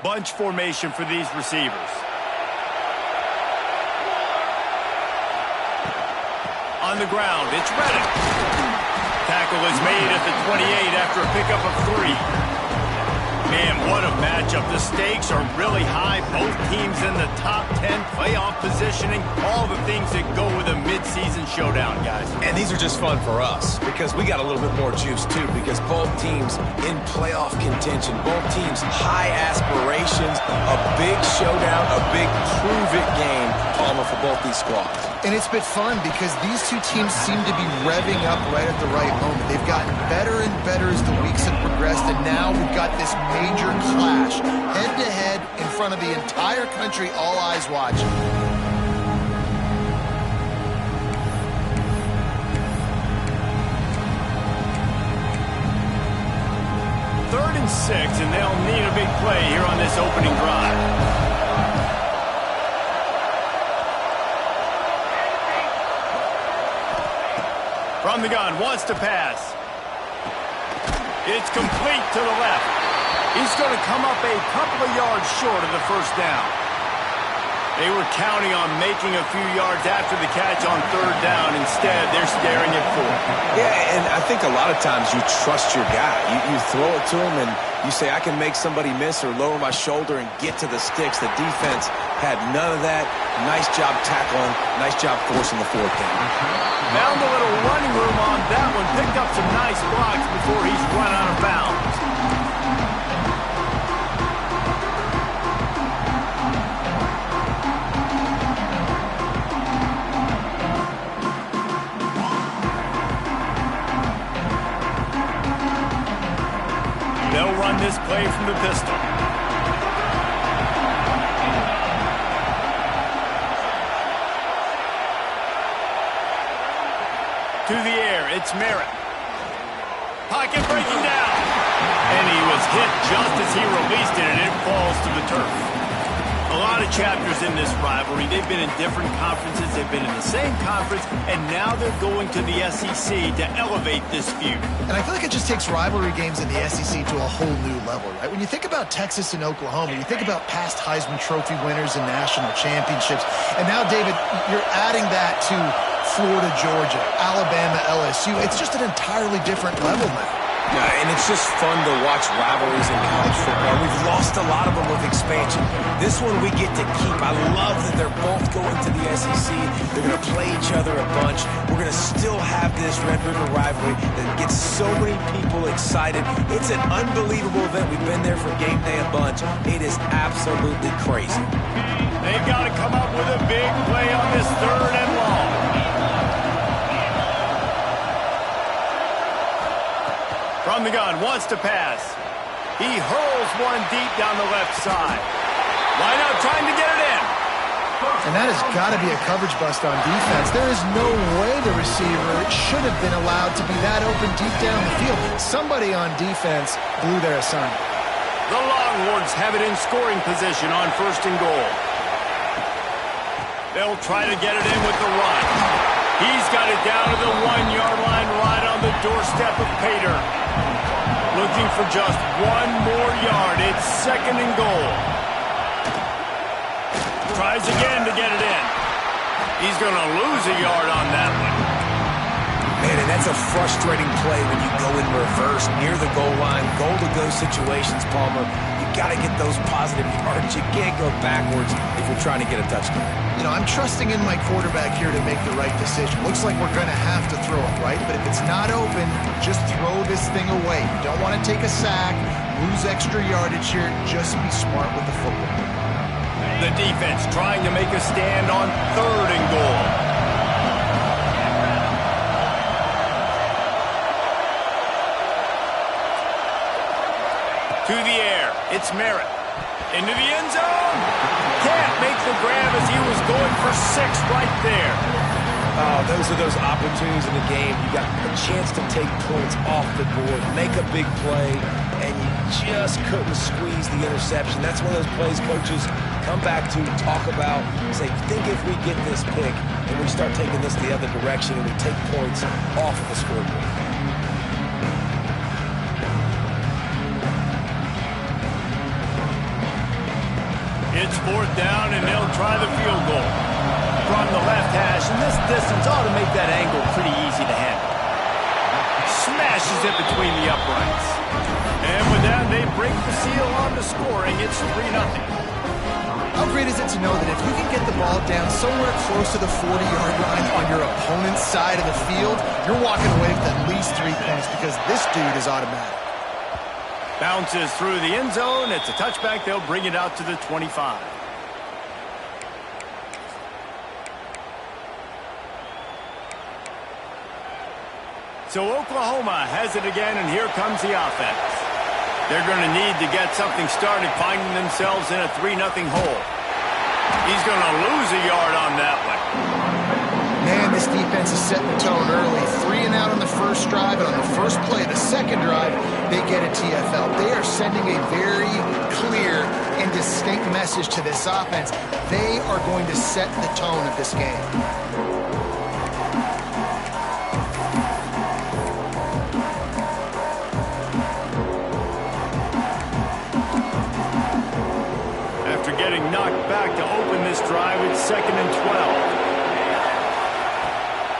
Bunch formation for these receivers. On the ground, it's Reddick. Tackle is made at the 28 after a pickup of 3. Man, what a matchup. The stakes are really high. Both teams in the top 10, playoff positioning, all the things that go with a midseason showdown, guys. And these are just fun for us because we got a little bit more juice, too, because both teams in playoff contention, both teams high aspirations, a big showdown, a big prove-it game, Palmer, for both these squads. And it's been fun because these two teams seem to be revving up right at the right moment. They've gotten better and better as the weeks have progressed, and now we've got this major clash, head-to-head in front of the entire country, all eyes watching. Third and 6, and they'll need a big play here on this opening drive. From the gun, wants to pass. It's complete to the left. He's going to come up a couple of yards short of the first down. They were counting on making a few yards after the catch on third down. Instead, they're staring at 4. Yeah, and I think a lot of times you trust your guy. You throw it to him, and you say, I can make somebody miss or lower my shoulder and get to the sticks. The defense had none of that. Nice job tackling. Nice job forcing the 4th down. Found a little running room on that one. Picked up some nice blocks before he's run out of bounds. They'll run this play from the pistol. To the air, it's Merritt. Pocket breaking down. And he was hit just as he released it, and it falls to the turf. A lot of chapters in this rivalry. They've been in different conferences. They've been in the same conference, and now they're going to the SEC to elevate this feud. And I feel like it just takes rivalry games in the SEC to a whole new level, right? When you think about Texas and Oklahoma, you think about past Heisman Trophy winners and national championships. And now, David, you're adding that to Florida, Georgia, Alabama, LSU. It's just an entirely different level now. Yeah, and it's just fun to watch rivalries in college football. We've lost a lot of them with expansion. This one we get to keep. I love that they're both going to the SEC. They're going to play each other a bunch. We're going to still have this Red River rivalry that gets so many people excited. It's an unbelievable event. We've been there for game day a bunch. It is absolutely crazy. They've got to come up with a big play on this third and long. From the gun, wants to pass. He hurls one deep down the left side. Why not trying to get it in? And that has got to be a coverage bust on defense. There is no way the receiver should have been allowed to be that open deep down the field. Somebody on defense blew their assignment. The Longhorns have it in scoring position on 1st and goal. They'll try to get it in with the run. He's got it down to the 1-yard line right on the doorstep of Pater. Looking for just one more yard. It's 2nd and goal. Tries again to get it in. He's going to lose a yard on that one. Man, and that's a frustrating play when you go in reverse near the goal line. Goal-to-go situations, Palmer. You got to get those positive yards. You can't go backwards if you're trying to get a touchdown. You know, I'm trusting in my quarterback here to make the right decision. Looks like we're going to have to throw it, right? But if it's not open, just throw this thing away. You don't want to take a sack, lose extra yardage here. Just be smart with the football. The defense trying to make a stand on 3rd and goal. To the air, it's Merritt. Into the end zone. Can't make the grab as he was going for 6 right there. Oh, those are those opportunities in the game. You got a chance to take points off the board, make a big play, and you just couldn't squeeze the interception. That's one of those plays coaches come back to, talk about, say, think if we get this pick and we start taking this the other direction and we take points off of the scoreboard. It's fourth down, and they'll try the field goal. From the left hash, and this distance ought to make that angle pretty easy to handle. Smashes it between the uprights. And with that, they break the seal on the scoring. It's 3-0. How great is it to know that if you can get the ball down somewhere close to the 40-yard line on your opponent's side of the field, you're walking away with at least 3 points because this dude is automatic. Bounces through the end zone. It's a touchback. They'll bring it out to the 25. So Oklahoma has it again, and here comes the offense. They're going to need to get something started, finding themselves in a 3-0 hole. He's going to lose a yard on that one. Man, this defense is setting the tone early. 3 and out on the first drive, and on the first play, the second drive, they get a TFL. They are sending a very clear and distinct message to this offense. They are going to set the tone of this game. Getting knocked back to open this drive. It's 2nd and 12.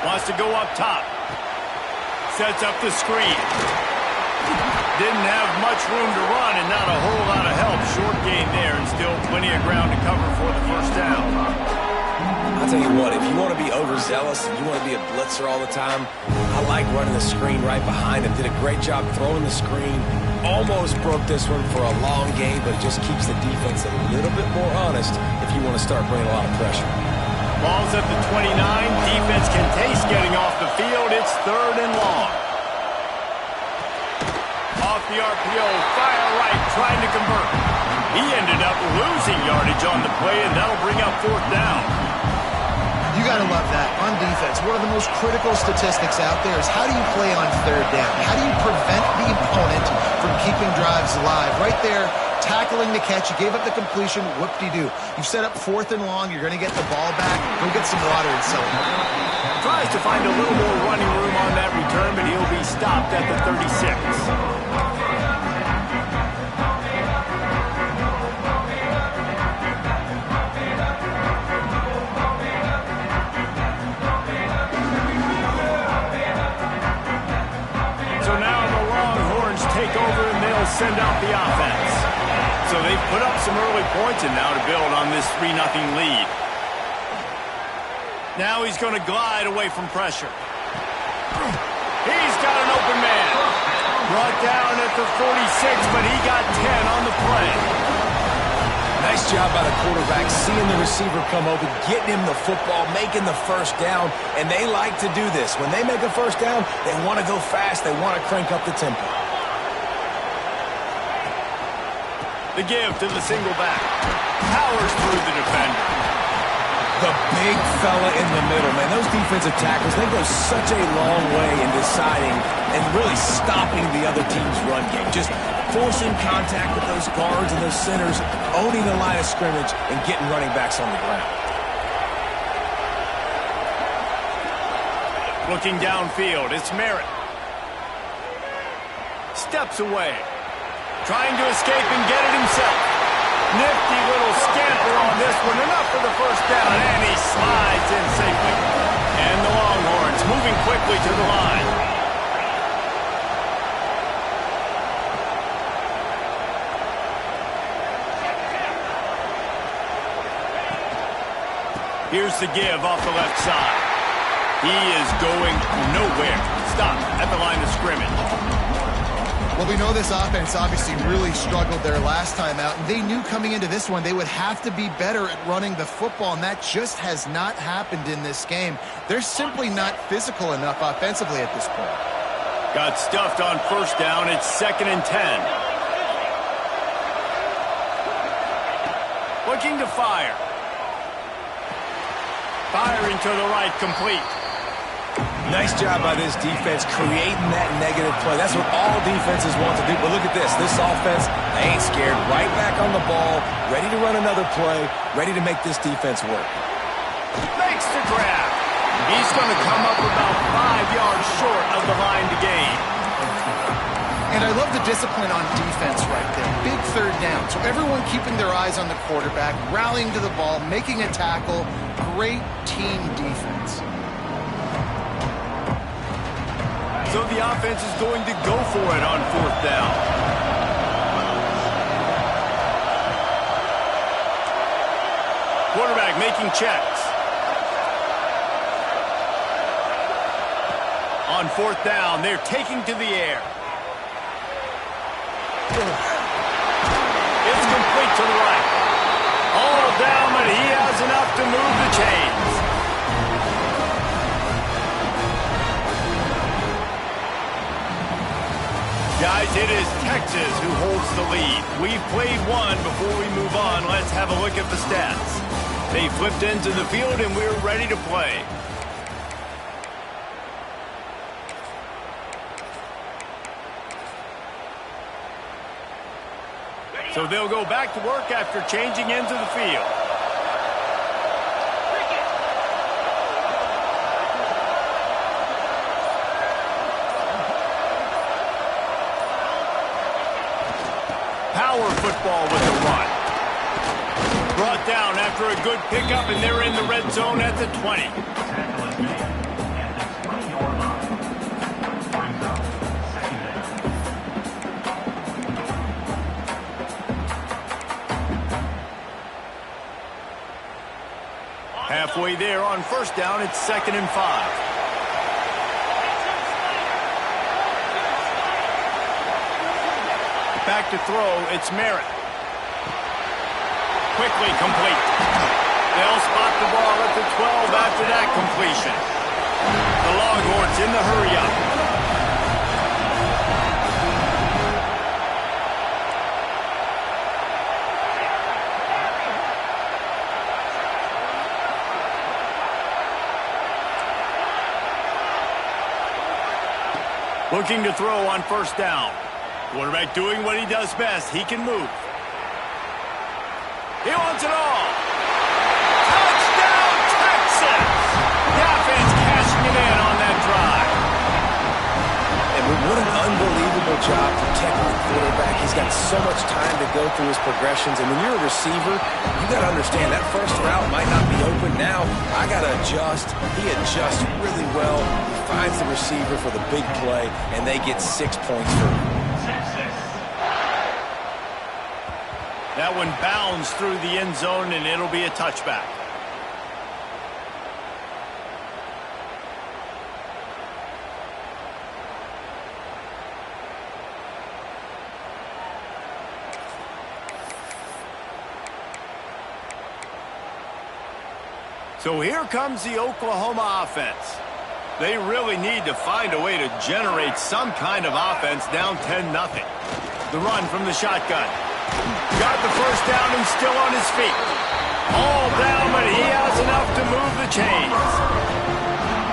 Wants to go up top. Sets up the screen. Didn't have much room to run and not a whole lot of help. Short gain there and still plenty of ground to cover for the first down. I'll tell you what, if you want to be overzealous and you want to be a blitzer all the time, I like running the screen right behind him. Did a great job throwing the screen. Almost broke this one for a long game, but it just keeps the defense a little bit more honest if you want to start bringing a lot of pressure. Ball's at the 29. Defense can taste getting off the field. It's 3rd and long. Off the RPO, fire right, trying to convert. He ended up losing yardage on the play, and that'll bring up 4th down. You got to love that. On defense, one of the most critical statistics out there is how do you play on 3rd down? How do you prevent the opponent from keeping drives alive? Right there, tackling the catch. You gave up the completion. Whoop-de-doo. You've set up 4th and long. You're going to get the ball back. Go get some water and celebrate. Tries to find a little more running room on that return, but he'll be stopped at the 36. Send out the offense. So they've put up some early points and now to build on this 3-0 lead. Now he's going to glide away from pressure. He's got an open man. Brought down at the 46, but he got 10 on the play. Nice job by the quarterback, seeing the receiver come open, getting him the football, making the first down, and they like to do this. When they make a first down, they want to go fast. They want to crank up the tempo. The give to the single back. Powers through the defender. The big fella in the middle, man. Those defensive tackles, they go such a long way in deciding and really stopping the other team's run game. Just forcing contact with those guards and those centers, owning the line of scrimmage, and getting running backs on the ground. Looking downfield, it's Merritt. Steps away. Trying to escape and get it himself. Nifty little scamper on this one. Enough for the first down, and he slides in safely. And the Longhorns moving quickly to the line. Here's the give off the left side. He is going nowhere. Stop at the line of scrimmage. Well, we know this offense obviously really struggled their last time out, and they knew coming into this one they would have to be better at running the football, and that just has not happened in this game. They're simply not physical enough offensively at this point. Got stuffed on first down. It's 2nd and 10. Looking to fire. Firing to the right, complete. Nice job by this defense creating that negative play. That's what all defenses want to do. But look at this. This offense, they ain't scared. Right back on the ball, ready to run another play, ready to make this defense work. Makes the grab. He's going to come up about 5 yards short of the line to gain. And I love the discipline on defense right there. Big third down. So everyone keeping their eyes on the quarterback, rallying to the ball, making a tackle. Great team defense. So the offense is going to go for it on fourth down. Quarterback making checks. On fourth down, they're taking to the air. It's complete to the right. All down, but he has enough to move the chains. Guys, it is Texas who holds the lead. We've played one. Before we move on, let's have a look at the stats. They flipped into the field, and we're ready to play. So they'll go back to work after changing into the field. Power football with the run. Brought down after a good pickup, and they're in the red zone at the 20. Halfway there on first down, it's 2nd and 5. Back to throw, it's Merritt. Quickly complete. They'll spot the ball at the 12 after that completion. The Longhorns in the hurry-up. Looking to throw on first down. Quarterback doing what he does best. He can move. He wants it all. Touchdown, Texas! The offense cashing it in on that drive. And what an unbelievable job protecting the quarterback. He's got so much time to go through his progressions. And when you're a receiver, you got to understand that first route might not be open now. I got to adjust. He adjusts really well. He finds the receiver for the big play, and they get 6 points for him. That one bounds through the end zone, and it'll be a touchback. So here comes the Oklahoma offense. They really need to find a way to generate some kind of offense down 10-0. The run from the shotgun. Got the first down and still on his feet. All down, but he has enough to move the chains.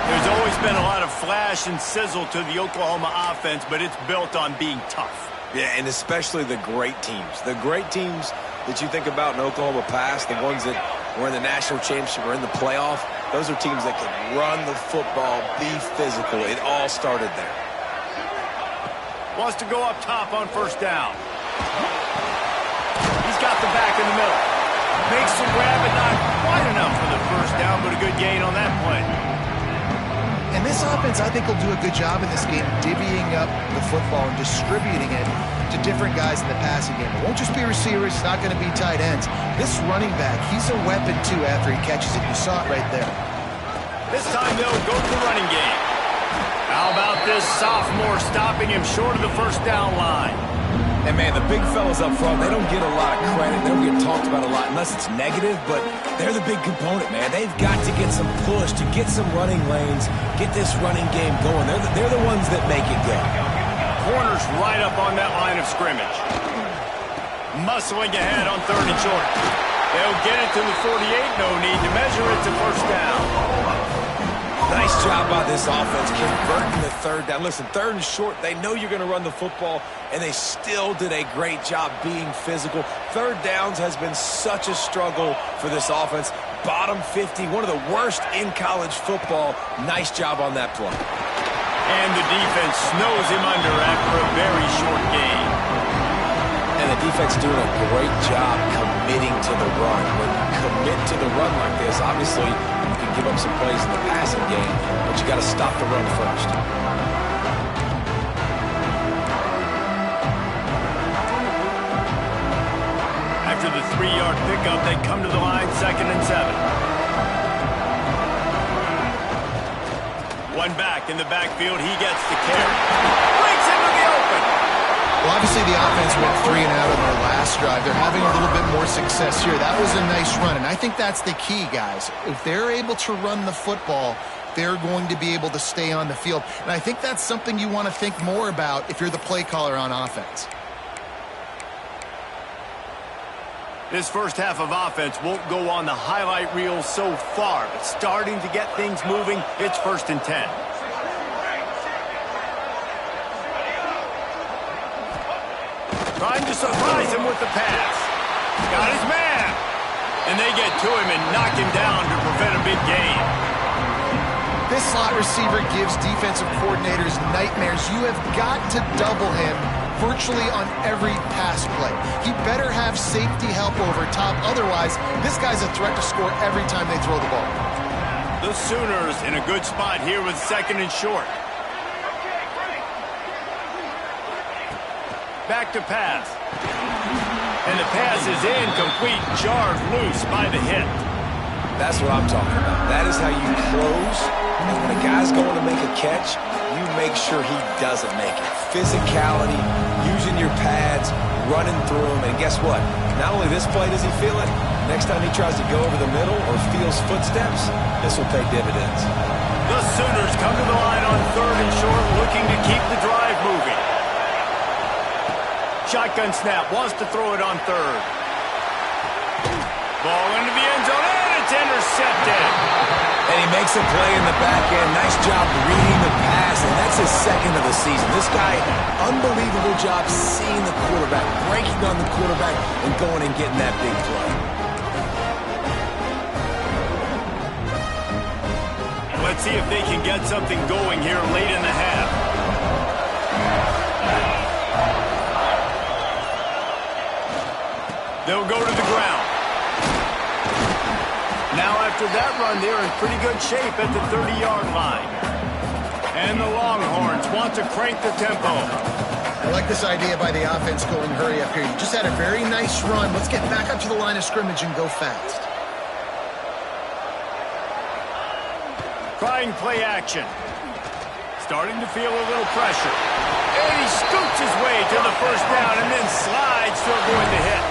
There's always been a lot of flash and sizzle to the Oklahoma offense, but it's built on being tough. Yeah, and especially the great teams. The great teams that you think about in Oklahoma past, the ones that were in the national championship or in the playoff, those are teams that can run the football, be physical. It all started there. Wants to go up top on first down. He's got the back in the middle. Makes the grab, but not quite enough for the first down, but a good gain on that play. And this offense, I think, will do a good job in this game divvying up the football and distributing it to different guys in the passing game. It won't just be receivers. It's not going to be tight ends. This running back, he's a weapon, too, after he catches it. You saw it right there. This time they'll go to the running game. How about this sophomore stopping him short of the first down line? And, man, the big fellas up front, they don't get a lot of credit. They don't get talked about a lot unless it's negative, but they're the big component, man. They've got to get some push, to get some running lanes, get this running game going. They're the ones that make it go. Corners right up on that line of scrimmage. Muscling ahead on 3rd and short. They'll get it to the 48. No need to measure it to first down. Nice job by this offense converting the 3rd down. Listen, 3rd and short, they know you're going to run the football, and they still did a great job being physical. 3rd downs has been such a struggle for this offense. Bottom 50, one of the worst in college football. Nice job on that play. And the defense snows him under after a very short gain. And the defense doing a great job committing to the run. When you commit to the run like this, obviously you can give up some plays in the passing game, but you got to stop the run first. After the 3-yard pickup, they come to the line, 2nd and 7. One back in the backfield, he gets the carry. Breaks into the open. Well, obviously the offense went 3 and out on their last drive. They're having a little bit more success here. That was a nice run, and I think that's the key, guys. If they're able to run the football, they're going to be able to stay on the field. And I think that's something you want to think more about if you're the play caller on offense. This first half of offense won't go on the highlight reel so far, but starting to get things moving, it's 1st and 10. Trying to surprise him with the pass. Got his man. And they get to him and knock him down to prevent a big gain. This slot receiver gives defensive coordinators nightmares. You have got to double him virtually on every pass play. He better have safety help over top. Otherwise, this guy's a threat to score every time they throw the ball. The Sooners in a good spot here with 2nd and short. Back to pass. And the pass is incomplete, jarred loose by the hit. That's what I'm talking about. That is how you close. And when a guy's going to make a catch, you make sure he doesn't make it. Physicality, using your pads, running through them. And guess what? Not only this play does he feel it, next time he tries to go over the middle or feels footsteps, this will pay dividends. The Sooners come to the line on 3rd and short, looking to keep the drive moving. Shotgun snap, wants to throw it on 3rd. Ball into the end zone, and it's intercepted. And he makes a play in the back end. Nice job reading the pass, and that's his 2nd of the season. This guy, unbelievable job seeing the quarterback, breaking on the quarterback, and going and getting that big play. Let's see if they can get something going here late in the half. They'll go to the ground. Now after that run, they're in pretty good shape at the 30-yard line. And the Longhorns want to crank the tempo. I like this idea by the offense going hurry up here. You just had a very nice run. Let's get back up to the line of scrimmage and go fast. Trying play action. Starting to feel a little pressure. And he scoots his way to the 1st down and then slides to avoid the hit.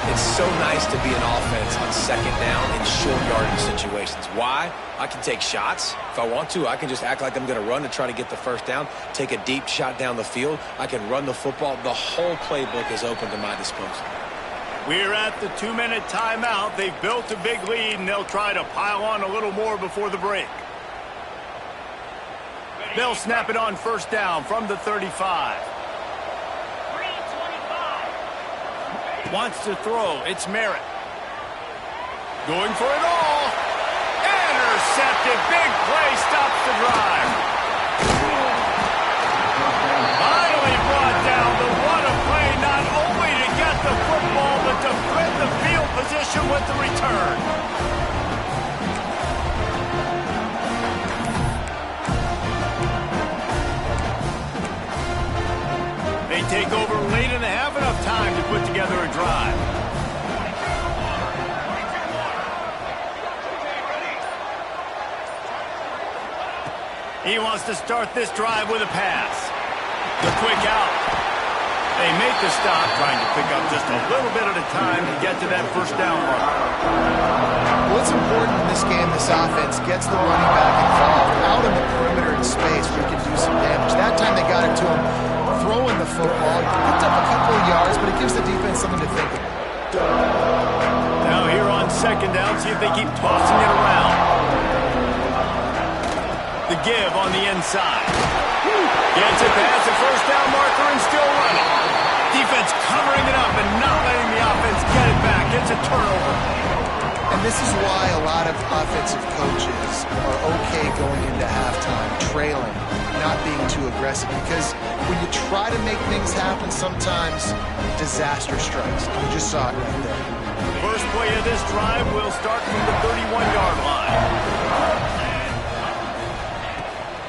It's so nice to be an offense on 2nd down in short yardage situations. Why? I can take shots. If I want to, I can just act like I'm going to run to try to get the 1st down, take a deep shot down the field. I can run the football. The whole playbook is open to my disposal. We're at the 2-minute timeout. They've built a big lead, and they'll try to pile on a little more before the break. They'll snap it on 1st down from the 35. Wants to throw. It's Merritt. Going for it all. Intercepted. Big play stops the drive. Finally brought down. But what a play, not only to get the football, but to flip the field position with the return. They take over late in the half, enough time to put together a drive. He wants to start this drive with a pass. The quick out. They make the stop, trying to pick up just a little bit at a time to get to that 1st down mark. What's important in this game, this offense gets the running back involved out in the perimeter in space where he can do some damage. That time they got it to him throwing the football. He picked up a couple of yards, but it gives the defense something to think about. Now here on 2nd down, see if they keep tossing it around. The give on the inside. Gets it past the 1st down marker and still running. Defense covering it up and not letting the offense get it back. It's a turnover. And this is why a lot of offensive coaches are okay going into halftime trailing. not being too aggressive, because when you try to make things happen, sometimes disaster strikes. You just saw it right there. First play of this drive will start from the 31-yard line.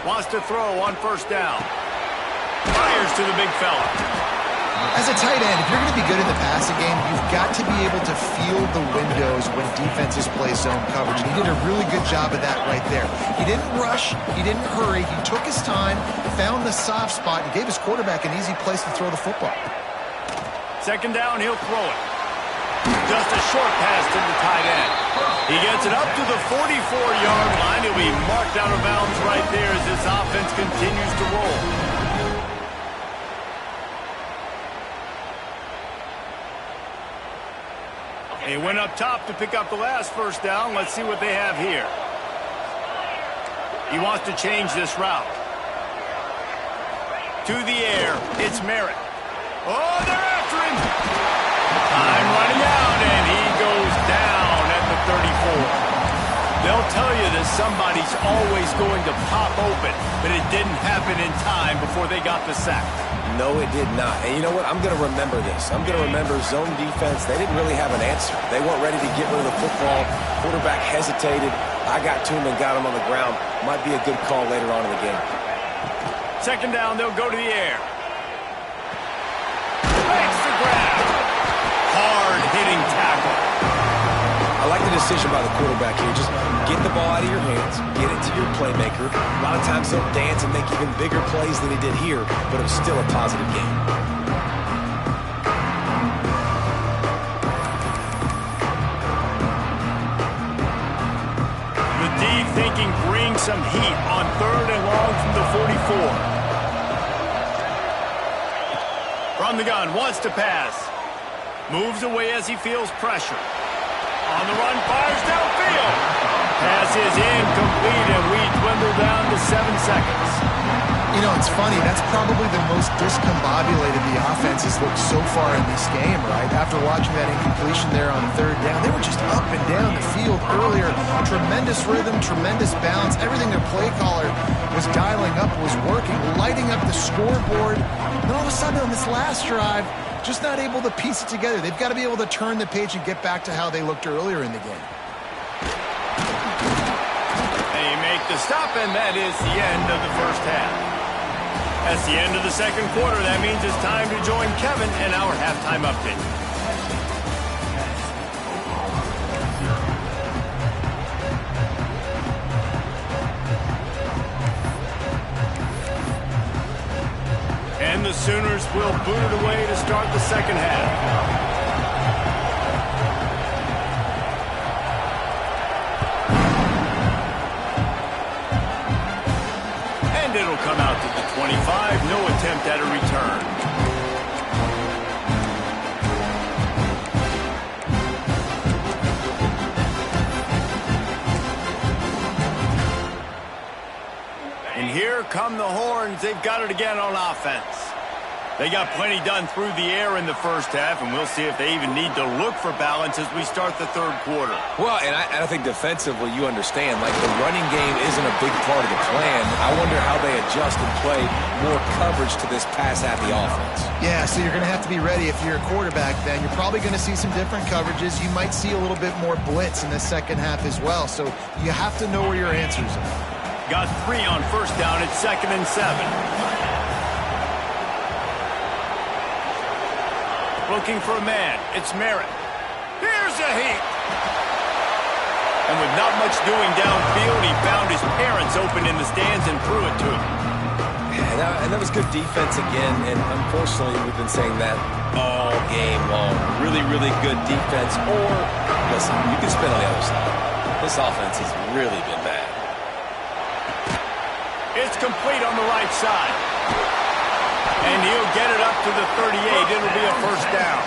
Wants to throw on first down. Fires to the big fella. As a tight end, if you're going to be good in the passing game, you've got to be able to feel the windows when defenses play zone coverage. And he did a really good job of that right there. He didn't rush. He didn't hurry. He took his time, found the soft spot, and gave his quarterback an easy place to throw the football. Second down, he'll throw it. Just a short pass to the tight end. He gets it up to the 44-yard line. He'll be marked out of bounds right there as this offense continues to roll. He went up top to pick up the last first down. Let's see what they have here. He wants to change this route. To the air, it's Merritt. Oh, they're after him. Time running out, and he goes down at the 34. They'll tell you that somebody's always going to pop open, but it didn't happen in time before they got the sack. No, it did not. And you know what? I'm going to remember this. I'm going to remember zone defense. They didn't really have an answer. They weren't ready to get rid of the football. Quarterback hesitated. I got to him and got him on the ground. Might be a good call later on in the game. Second down, they'll go to the air. Makes the grab. Hard-hitting tackle. I like the decision by the quarterback here. Just get the ball out of your hands, get it to your playmaker. A lot of times he'll dance and make even bigger plays than he did here, but it was still a positive game. The D thinking bring some heat on third and long from the 44. From the gun, wants to pass. Moves away as he feels pressure. On the run, fires downfield. Pass is incomplete, and we dwindle down to 7 seconds. You know, it's funny. That's probably the most discombobulated the offense has looked so far in this game, right? After watching that incompletion there on third down, they were just up and down the field earlier. Tremendous rhythm, tremendous balance. Everything their play caller was dialing up was working, lighting up the scoreboard. Then all of a sudden on this last drive, just not able to piece it together. They've got to be able to turn the page and get back to how they looked earlier in the game. They make the stop, and that is the end of the first half. That's the end of the second quarter. That means it's time to join Kevin in our halftime update. And the Sooners will boot it away to start the second half. And it'll come out to the 25. No attempt at a return. And here come the horns. They've got it again on offense. They got plenty done through the air in the first half, and we'll see if they even need to look for balance as we start the third quarter. Well, and I think defensively, you understand, like the running game isn't a big part of the plan. I wonder how they adjust and play more coverage to this pass-happy offense. Yeah, so you're going to have to be ready if you're a quarterback then. You're probably going to see some different coverages. You might see a little bit more blitz in the second half as well, so you have to know where your answers are. Got 3 on first down. It's 2nd and 7. Looking for a man. It's Merritt. Here's a heat. And with not much doing downfield, he found his parents open in the stands and threw it to him. Yeah, and that was good defense again, and unfortunately we've been saying that all game long. Really, really good defense, or, listen, you can spin on the other side. This offense has really been bad. It's complete on the right side. And he'll get it up to the 38. It'll be a first down.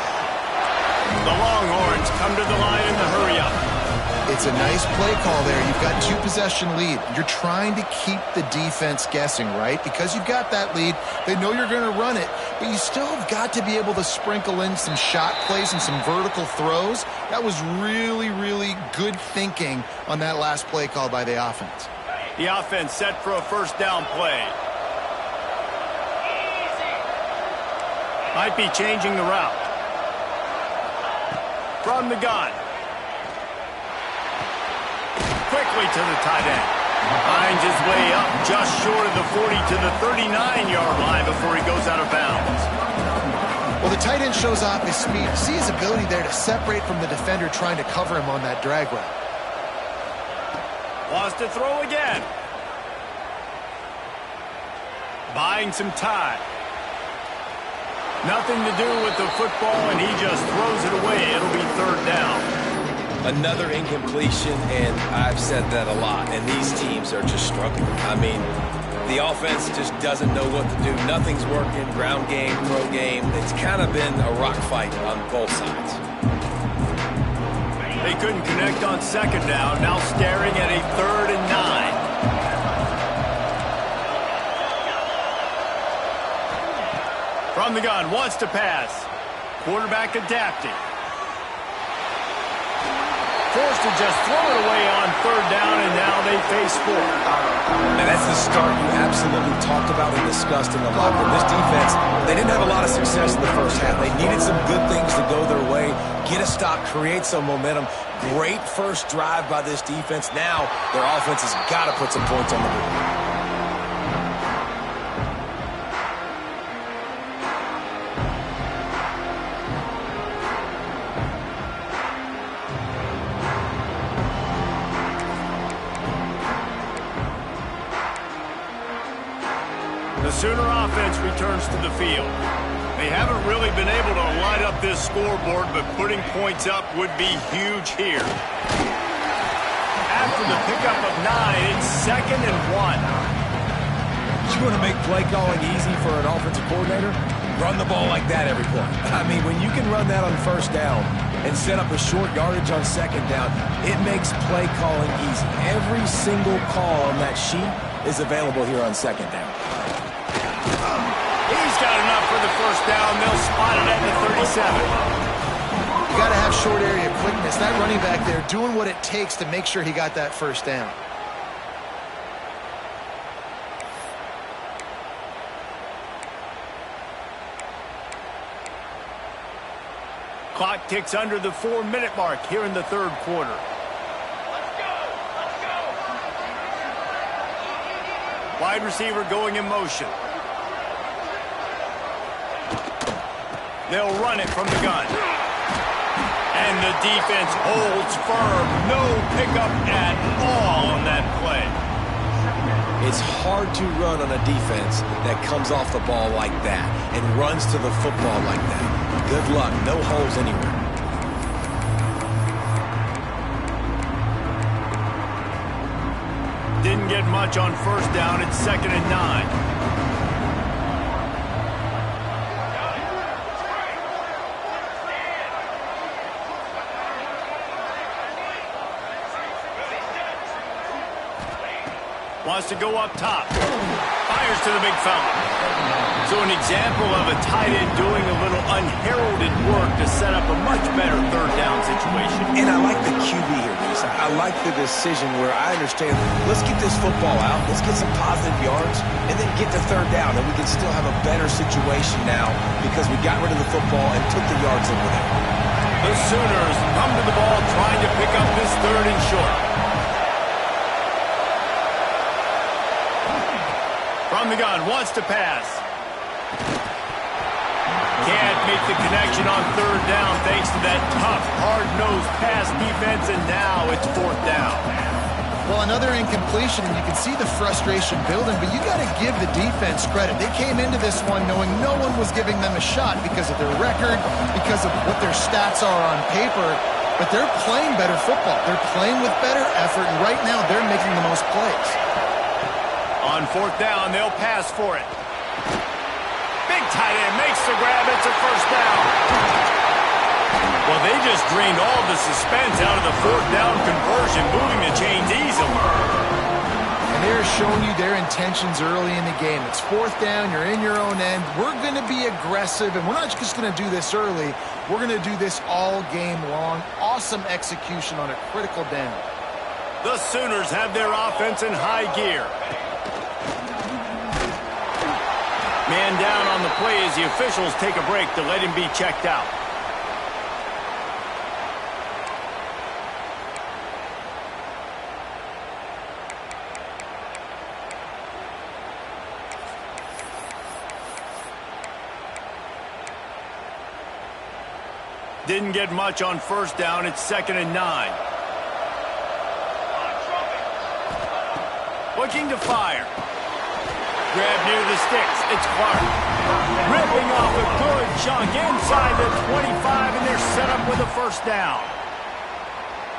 The Longhorns come to the line in the hurry-up. It's a nice play call there. You've got 2-possession lead. You're trying to keep the defense guessing, right? Because you've got that lead, they know you're going to run it, but you still have got to be able to sprinkle in some shot plays and some vertical throws. That was really, really good thinking on that last play call by the offense. The offense set for a first down play. Might be changing the route. From the gun. Quickly to the tight end. Finds his way up just short of the 40 to the 39-yard line before he goes out of bounds. Well, the tight end shows off his speed. See his ability there to separate from the defender trying to cover him on that drag route. Wants to throw again. Buying some time. Nothing to do with the football, and he just throws it away. It'll be third down. Another incompletion, and I've said that a lot, and these teams are just struggling. I mean, the offense just doesn't know what to do. Nothing's working, ground game, throw game. It's kind of been a rock fight on both sides. They couldn't connect on second down, now staring at a 3rd and 9. From the gun, wants to pass. Quarterback adapting. Forced to just throw it away on 3rd down, and now they face 4. And that's the start you absolutely talked about and discussed in the locker room. This defense, they didn't have a lot of success in the first half. They needed some good things to go their way, get a stop, create some momentum. Great first drive by this defense. Now their offense has got to put some points on the board. The Sooner offense returns to the field. They haven't really been able to light up this scoreboard, but putting points up would be huge here. After the pickup of 9, it's 2nd and 1. You want to make play calling easy for an offensive coordinator? Run the ball like that every play. I mean, when you can run that on 1st down and set up a short yardage on 2nd down, it makes play calling easy. Every single call on that sheet is available here on 2nd down. He's got enough for the 1st down. They'll spot it at the 37. You got to have short area quickness. That running back there doing what it takes to make sure he got that 1st down. Clock ticks under the 4-minute mark here in the 3rd quarter. Wide receiver going in motion. They'll run it from the gun. And the defense holds firm. No pickup at all on that play. It's hard to run on a defense that comes off the ball like that and runs to the football like that. Good luck. No holes anywhere. Didn't get much on 1st down. It's 2nd and 9. Wants to go up top. Fires to the big fella. So an example of a tight end doing a little unheralded work to set up a much better 3rd down situation. And I like the QB here, Lisa. I like the decision where I understand, let's get this football out, let's get some positive yards, and then get to 3rd down, and we can still have a better situation now because we got rid of the football and took the yards in with it. The Sooners come to the ball trying to pick up this 3rd and short. From the gun, wants to pass. Can't make the connection on 3rd down thanks to that tough, hard-nosed pass defense, and now it's 4th down. Well, another incompletion, and you can see the frustration building, but you got to give the defense credit. They came into this one knowing no one was giving them a shot because of their record, because of what their stats are on paper, but they're playing better football. They're playing with better effort, and right now they're making the most plays. On 4th down, they'll pass for it. Big tight end makes the grab. It's a 1st down. Well, they just drained all the suspense out of the 4th down conversion, moving the chains easily. And they're showing you their intentions early in the game. It's 4th down. You're in your own end. We're going to be aggressive, and we're not just going to do this early. We're going to do this all game long. Awesome execution on a critical down. The Sooners have their offense in high gear. Man down on the play as the officials take a break to let him be checked out. Didn't get much on first down. It's 2nd and 9. Looking to fire. Grab near the sticks. It's Clark. Ripping off a good chunk inside the 25, and they're set up with a first down.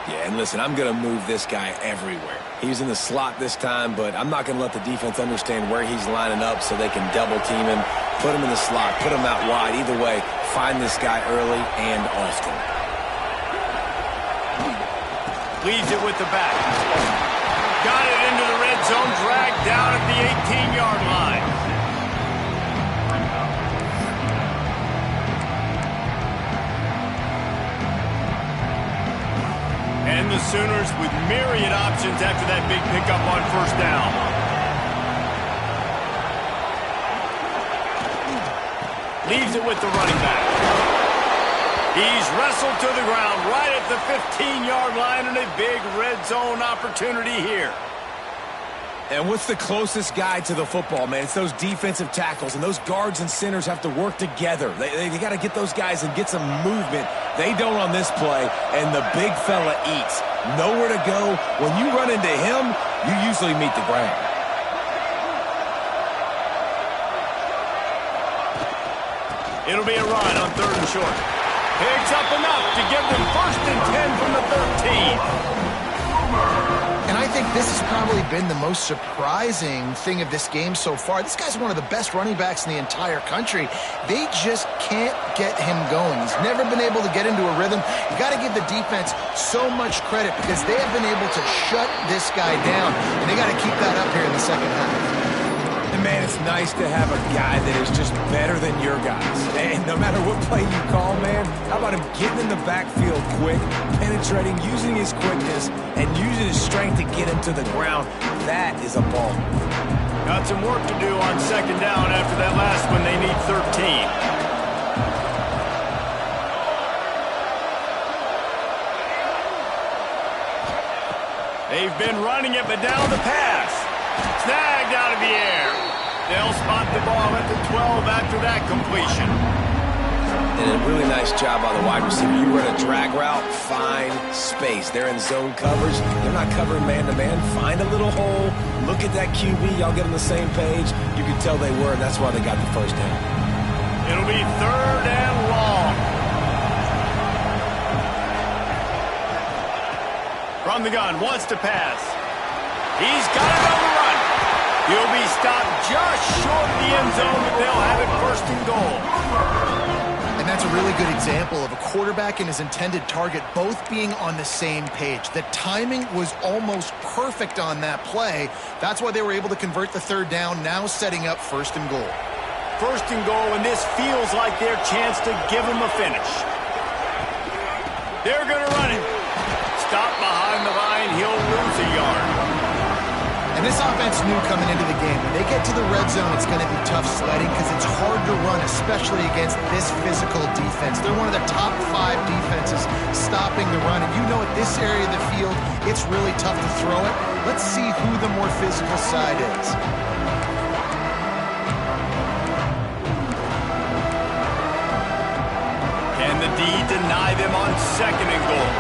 Yeah, and listen, I'm going to move this guy everywhere. He's in the slot this time, but I'm not going to let the defense understand where he's lining up so they can double team him, put him in the slot, put him out wide. Either way, find this guy early and often. Leaves it with the back. Got it into the red zone, dragged down at the 18-yard line. And the Sooners with myriad options after that big pickup on first down. Leaves it with the running back. He's wrestled to the ground right at the 15-yard line, and a big red zone opportunity here. And what's the closest guy to the football, man? It's those defensive tackles, and those guards and centers have to work together. They got to get those guys and get some movement. They don't on this play, and the big fella eats. Nowhere to go. When you run into him, you usually meet the ground. It'll be a run on 3rd and short. Picks up enough to give them 1st and 10 from the 13. And I think this has probably been the most surprising thing of this game so far. This guy's one of the best running backs in the entire country. They just can't get him going. He's never been able to get into a rhythm. You got to give the defense so much credit because they have been able to shut this guy down, and they got to keep that up here in the second half. And man, it's nice to have a guy that is just better than your guys. And no matter what play you call, man, how about him getting in the backfield quick, penetrating, using his quickness, and using his strength to get him to the ground? That is a ball. Got some work to do on 2nd down after that last one. They need 13. They've been running it, but down the pass. Snagged out of the air. They'll spot the ball at the 12 after that completion. And a really nice job by the wide receiver. You run a drag route, find space. They're in zone coverage. They're not covering man-to-man. Find a little hole. Look at that QB. Y'all get on the same page. You can tell they were, and that's why they got the first down. It'll be 3rd and long. From the gun, wants to pass. He's got it on the run. He'll be stopped just short of the end zone, but they'll have it 1st and goal. And that's a really good example of a quarterback and his intended target both being on the same page. The timing was almost perfect on that play. That's why they were able to convert the 3rd down, now setting up 1st and goal. 1st and goal, and this feels like their chance to give them a finish. They're going to run it. Stop behind the line. He'll lose a yard. And this offense knew coming into the game, when they get to the red zone, it's going to be tough sledding because it's hard to run, especially against this physical defense. They're one of the top 5 defenses stopping the run. And you know at this area of the field, it's really tough to throw it. Let's see who the more physical side is. Can the D deny them on 2nd and goal?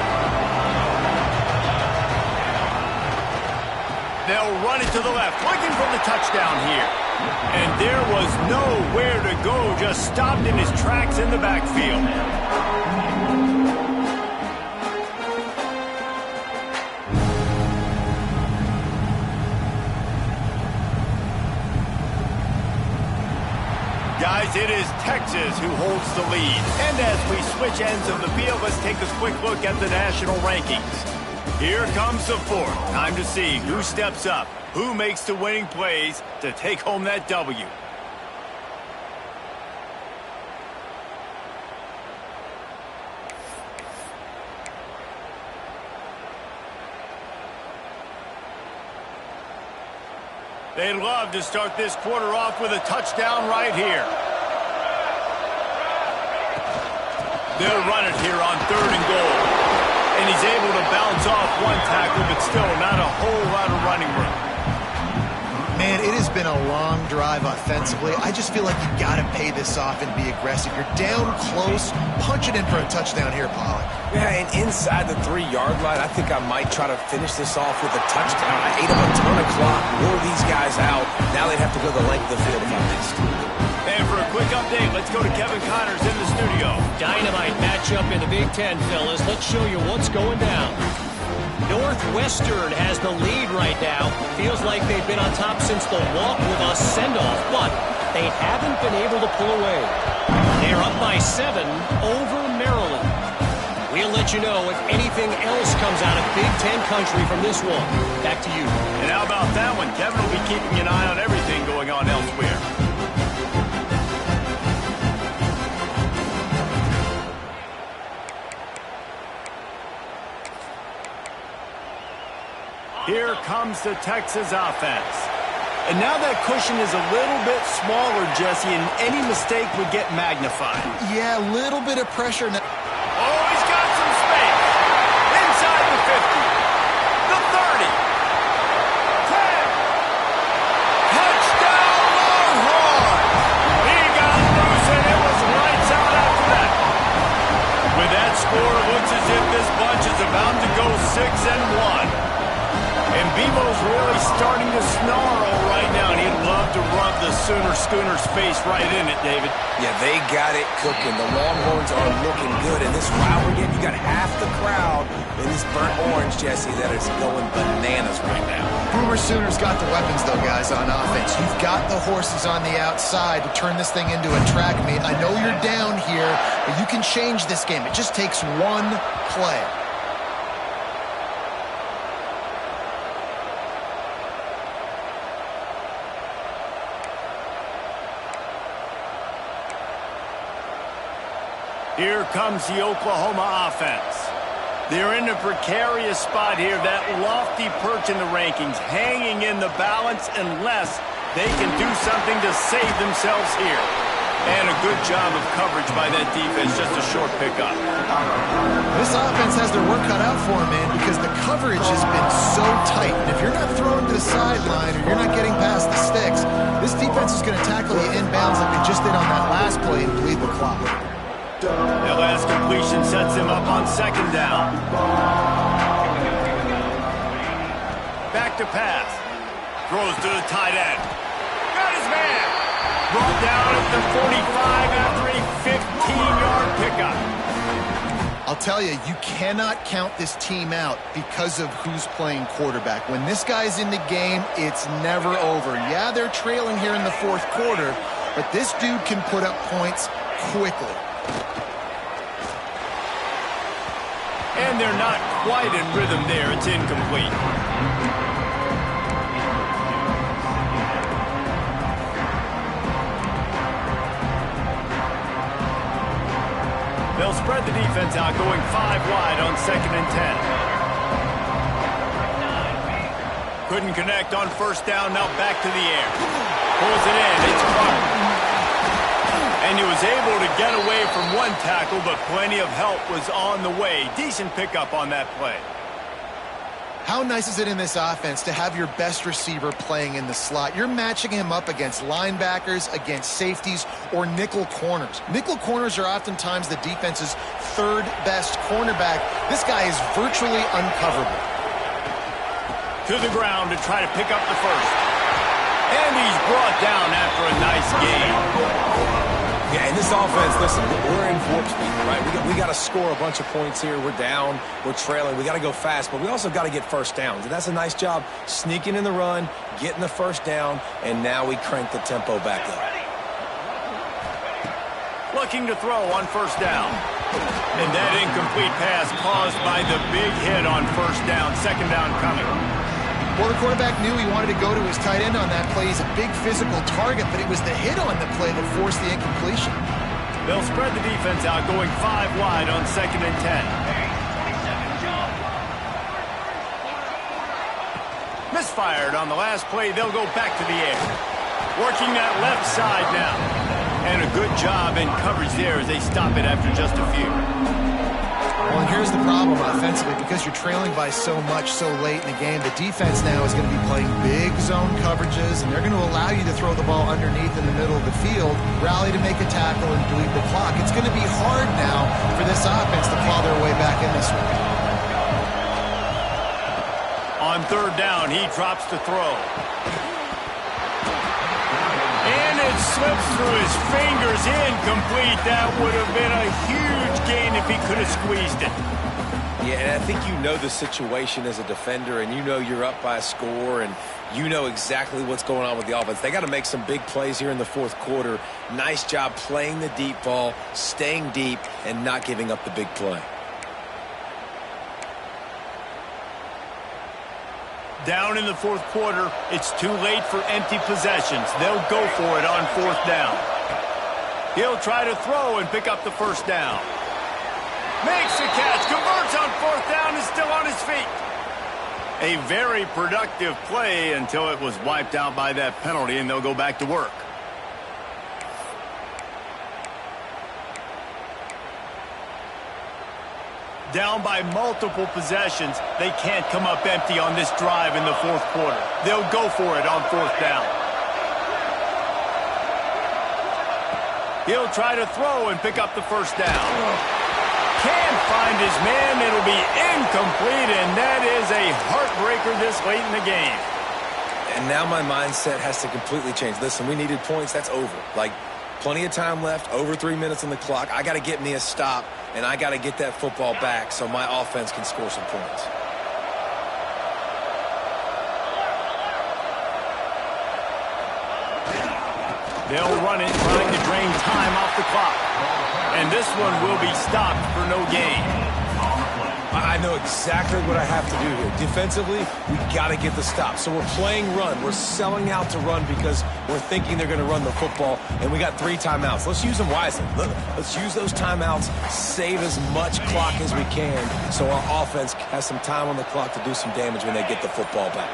They'll run it to the left, looking for the touchdown here. And there was nowhere to go, just stopped in his tracks in the backfield. Guys, it is Texas who holds the lead. And as we switch ends of the field, let's take a quick look at the national rankings. Here comes the 4th. Time to see who steps up, who makes the winning plays to take home that W. They'd love to start this quarter off with a touchdown right here. They'll run it here on 3rd and goal. And he's able to bounce off one tackle, but still not a whole lot of running room. Man, it has been a long drive offensively. I just feel like you've got to pay this off and be aggressive. You're down close. Punch it in for a touchdown here, Pollard. Yeah, and inside the 3-yard line, I think I might try to finish this off with a touchdown. I ate up a ton of clock, wore these guys out. Now they'd have to go the length of the field if I missed. And for a quick update, let's go to Kevin Connors in the studio. Dynamite matchup in the Big Ten, fellas. Let's show you what's going down. Northwestern has the lead right now. Feels like they've been on top since the walk with a send-off, but they haven't been able to pull away. They're up by 7 over Maryland. We'll let you know if anything else comes out of Big Ten country from this one. Back to you. And how about that one? Kevin will be keeping an eye on everything going on elsewhere. Here comes the Texas offense. And now that cushion is a little bit smaller, Jesse, and any mistake would get magnified. Yeah, a little bit of pressure. Oh, he's got some space. Inside the 50. The 30. 10. Touchdown, Longhorns! He got loose, and it was lights out after that. With that score, it looks as if this bunch is about to go 6-1. And Bevo's really starting to snarl right now, and he'd love to rub the Sooner Schooner's face right in it, David. Yeah, they got it cooking. The Longhorns are looking good. In this rivalry game, you got half the crowd in this burnt orange, Jesse, that is going bananas right now. Boomer Sooners got the weapons, though, guys, on offense. You've got the horses on the outside to turn this thing into a track meet. I know you're down here, but you can change this game. It just takes one play. Here comes the Oklahoma offense. They're in a precarious spot here, that lofty perch in the rankings, hanging in the balance unless they can do something to save themselves here. And a good job of coverage by that defense, just a short pickup. This offense has their work cut out for them, man, because the coverage has been so tight. And if you're not throwing to the sideline or you're not getting past the sticks, this defense is going to tackle you inbounds like we just did on that last play and bleed the clock. That last completion sets him up on 2nd down. Back to pass. Throws to the tight end. Got his man. Brought down at the 45 after a 15-yard pickup. I'll tell you, you cannot count this team out because of who's playing quarterback. When this guy's in the game, it's never over. Yeah, they're trailing here in the 4th quarter, but this dude can put up points quickly. And they're not quite in rhythm there. It's incomplete. They'll spread the defense out, going 5 wide on 2nd and 10. Couldn't connect on 1st down. Now back to the air. Pulls it in. It's caught. And he was able to get away from one tackle, but plenty of help was on the way. Decent pickup on that play. How nice is it in this offense to have your best receiver playing in the slot? You're matching him up against linebackers, against safeties, or nickel corners. Nickel corners are oftentimes the defense's 3rd best cornerback. This guy is virtually uncoverable. To the ground to try to pick up the first. And he's brought down after a nice gain. Yeah, in this offense, listen, we're in warp speed, right? We got to score a bunch of points here. We're down. We're trailing. We got to go fast, but we also got to get first downs. And that's a nice job sneaking in the run, getting the first down, and now we crank the tempo back up. Looking to throw on 1st down. And that incomplete pass caused by the big hit on 1st down. 2nd down coming. Well, the quarterback knew he wanted to go to his tight end on that play. He's a big physical target, but it was the hit on the play that forced the incompletion. They'll spread the defense out, going 5 wide on 2nd and 10. Misfired on the last play. They'll go back to the air. Working that left side now. And a good job in coverage there as they stop it after just a few. Well, and here's the problem offensively. Because you're trailing by so much so late in the game, the defense now is going to be playing big zone coverages, and they're going to allow you to throw the ball underneath in the middle of the field, rally to make a tackle, and bleed the clock. It's going to be hard now for this offense to claw their way back in this one. On third down, he drops to throw. And it slips through his fingers, incomplete. That would have been a huge gain if he could have squeezed it. Yeah, and I think you know the situation as a defender, and you know you're up by a score, and you know exactly what's going on with the offense. They got to make some big plays here in the fourth quarter. Nice job playing the deep ball, staying deep, and not giving up the big play. Down in the fourth quarter, it's too late for empty possessions. They'll go for it on fourth down. He'll try to throw and pick up the first down. Makes the catch, converts on fourth down, is still on his feet. A very productive play until it was wiped out by that penalty, and they'll go back to work. Down by multiple possessions, they can't come up empty on this drive in the fourth quarter. They'll go for it on fourth down. He'll try to throw and pick up the first down. Can't find his man. It'll be incomplete, and that is a heartbreaker this late in the game. And now my mindset has to completely change. Listen, we needed points. That's over. Like, plenty of time left, over 3 minutes on the clock. I got to get me a stop, and I got to get that football back so my offense can score some points. They'll run it, trying to drain time off the clock. And this one will be stopped for no gain. I know exactly what I have to do here. Defensively, we got to get the stop. So we're playing run. We're selling out to run because we're thinking they're going to run the football, and we got 3 timeouts. Let's use them wisely. Let's use those timeouts, save as much clock as we can so our offense has some time on the clock to do some damage when they get the football back.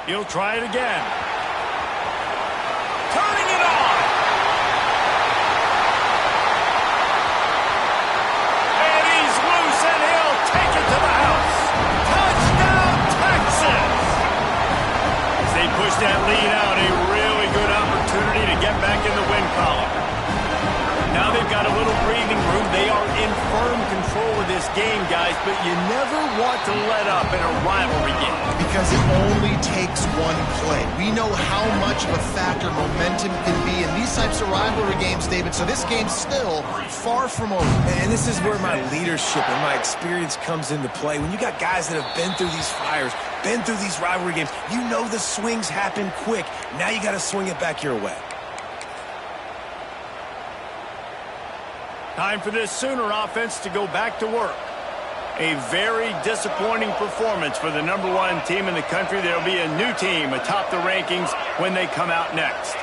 He'll try it again. Turning it on. And he's loose, and he'll take it to the house. Touchdown, Texas! As they push that lead out, a really good opportunity to get back in the win column. Now they've got a little breathing room. They are in firm control of this game, guys, but you never want to let up in a rivalry game. Because it only takes one play. We know how much of a factor momentum can be in these types of rivalry games, David, so this game's still far from over. And this is where my leadership and my experience comes into play. When you got guys that have been through these fires, been through these rivalry games, you know the swings happen quick. Now you got to swing it back your way. Time for this Sooner offense to go back to work. A very disappointing performance for the #1 team in the country. There'll be a new team atop the rankings when they come out next.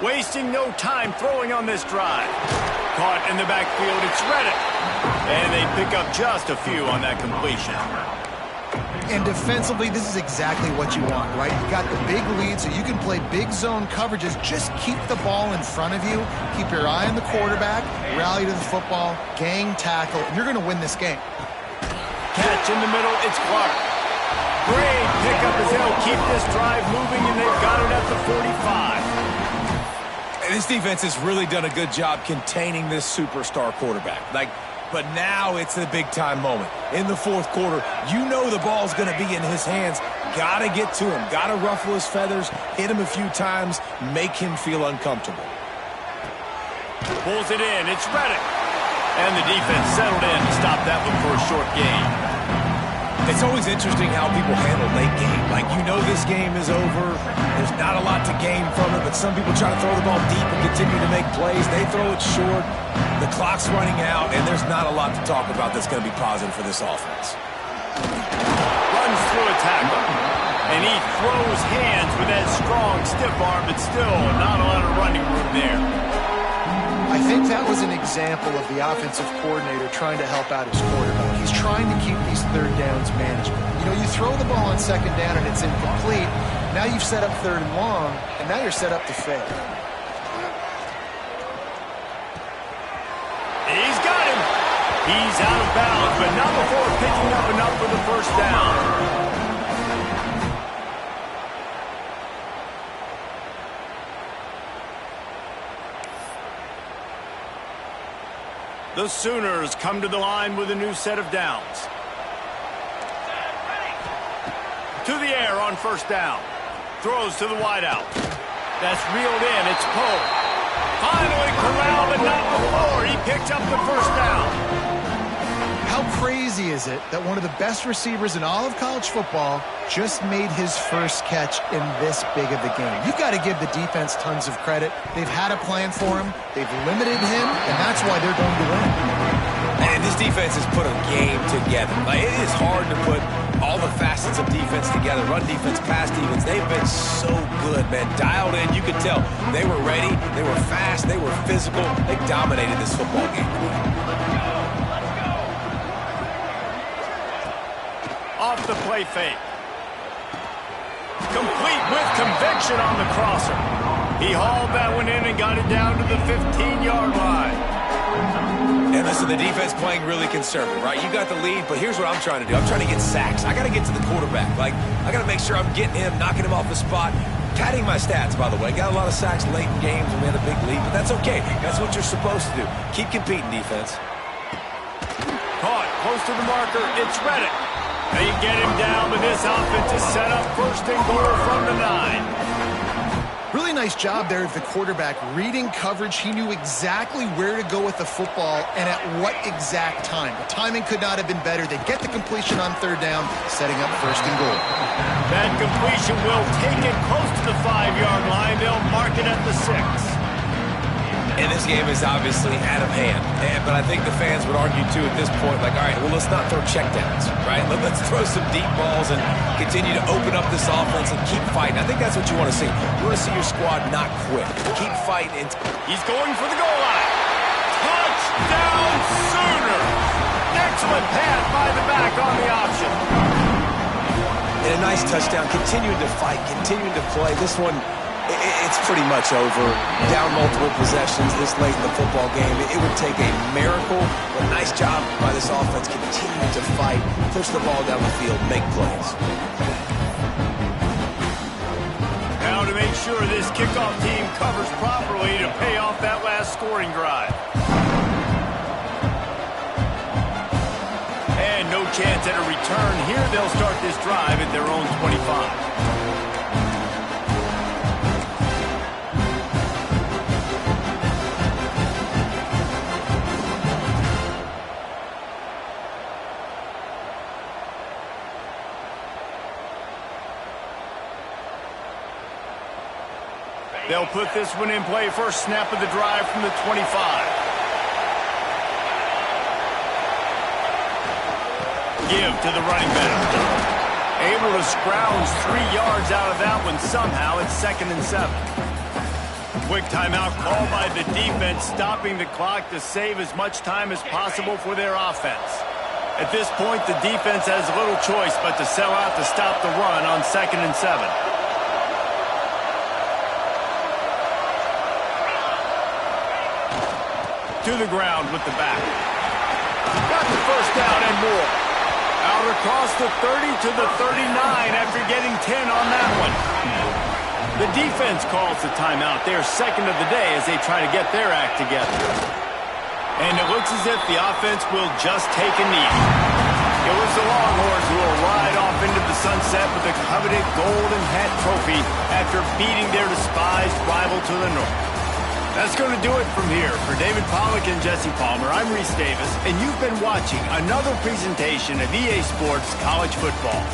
Wasting no time throwing on this drive. Caught in the backfield, it's Reddick. And they pick up just a few on that completion. And defensively, this is exactly what you want, right? You got the big lead, so you can play big zone coverages. Just keep the ball in front of you. Keep your eye on the quarterback. Rally to the football. Gang tackle. You're going to win this game. Catch in the middle. It's Clark. Great pickup as they'll keep this drive moving, and they've got it at the 45. And this defense has really done a good job containing this superstar quarterback. But now it's the big-time moment. In the fourth quarter, you know the ball's going to be in his hands. Got to get to him. Got to ruffle his feathers, hit him a few times, make him feel uncomfortable. Pulls it in. It's Reddick. And the defense settled in to stop that one for a short gain. It's always interesting how people handle late game. Like, you know this game is over. There's not a lot to gain from it, but some people try to throw the ball deep and continue to make plays. They throw it short. The clock's running out, and there's not a lot to talk about that's going to be positive for this offense. Runs through a tackle. And he throws hands with that strong, stiff arm, but still not a lot of running room there. I I think that was an example of the offensive coordinator trying to help out his quarterback. He's trying to keep these third downs manageable. You know, you throw the ball on second down and it's incomplete. Now you've set up third and long, and now you're set up to fail. He's got him. He's out of bounds, but not before picking up enough for the first down. The Sooners come to the line with a new set of downs. To the air on first down. Throws to the wideout. That's reeled in. It's Poe. Finally corralled, but not before. He picks up the first down. How crazy is it that one of the best receivers in all of college football just made his first catch in this big of a game? You've got to give the defense tons of credit. They've had a plan for him. They've limited him, and that's why they're going to win. And this defense has put a game together. Like, it is hard to put all the facets of defense together. Run defense, pass defense. They've been so good, man. Dialed in. You could tell they were ready. They were fast. They were physical. They dominated this football game. Off the play fake. Complete with conviction on the crosser. He hauled that one in and got it down to the 15-yard line. And listen, the defense playing really conservative, right? You got the lead, but here's what I'm trying to do. I'm trying to get sacks. I got to get to the quarterback. Like, I got to make sure I'm getting him, knocking him off the spot. Padding my stats, by the way. Got a lot of sacks late in games when we had a big lead, but that's okay. That's what you're supposed to do. Keep competing, defense. Caught close to the marker. It's Reddick. They get him down, but this offense is set up first and goal from the 9. Really nice job there of the quarterback reading coverage. He knew exactly where to go with the football and at what exact time. The timing could not have been better. They get the completion on third down, setting up first and goal. That completion will take it close to the 5-yard line. They'll mark it at the 6. And this game is obviously out of hand. But I think the fans would argue, too, at this point, like, all right, well, let's not throw checkdowns, right? Let's throw some deep balls and continue to open up this offense and keep fighting. I think that's what you want to see. You want to see your squad not quit. Keep fighting. He's going for the goal line. Touchdown, Sooners! Excellent pass by the back on the option. And a nice touchdown. Continuing to fight, continuing to play. This one, it's pretty much over. Down multiple possessions this late in the football game. It would take a miracle, but nice job by this offense continuing to fight, push the ball down the field, make plays. Now to make sure this kickoff team covers properly to pay off that last scoring drive. And no chance at a return here. They'll start this drive at their own 25. They'll put this one in play. First snap of the drive from the 25. Give to the running back. Able to scrounge 3 yards out of that one somehow. It's 2nd and 7. Quick timeout called by the defense, stopping the clock to save as much time as possible for their offense. At this point, the defense has little choice but to sell out to stop the run on 2nd and 7. To the ground with the back. Got the first down and more. Out across the 30 to the 39 after getting 10 on that one. The defense calls the timeout. Their second of the day as they try to get their act together. And it looks as if the offense will just take a knee. It was the Longhorns who will ride off into the sunset with the coveted Golden Hat Trophy after beating their despised rival to the north. That's going to do it from here. For David Pollack and Jesse Palmer, I'm Reese Davis, and you've been watching another presentation of EA Sports College Football.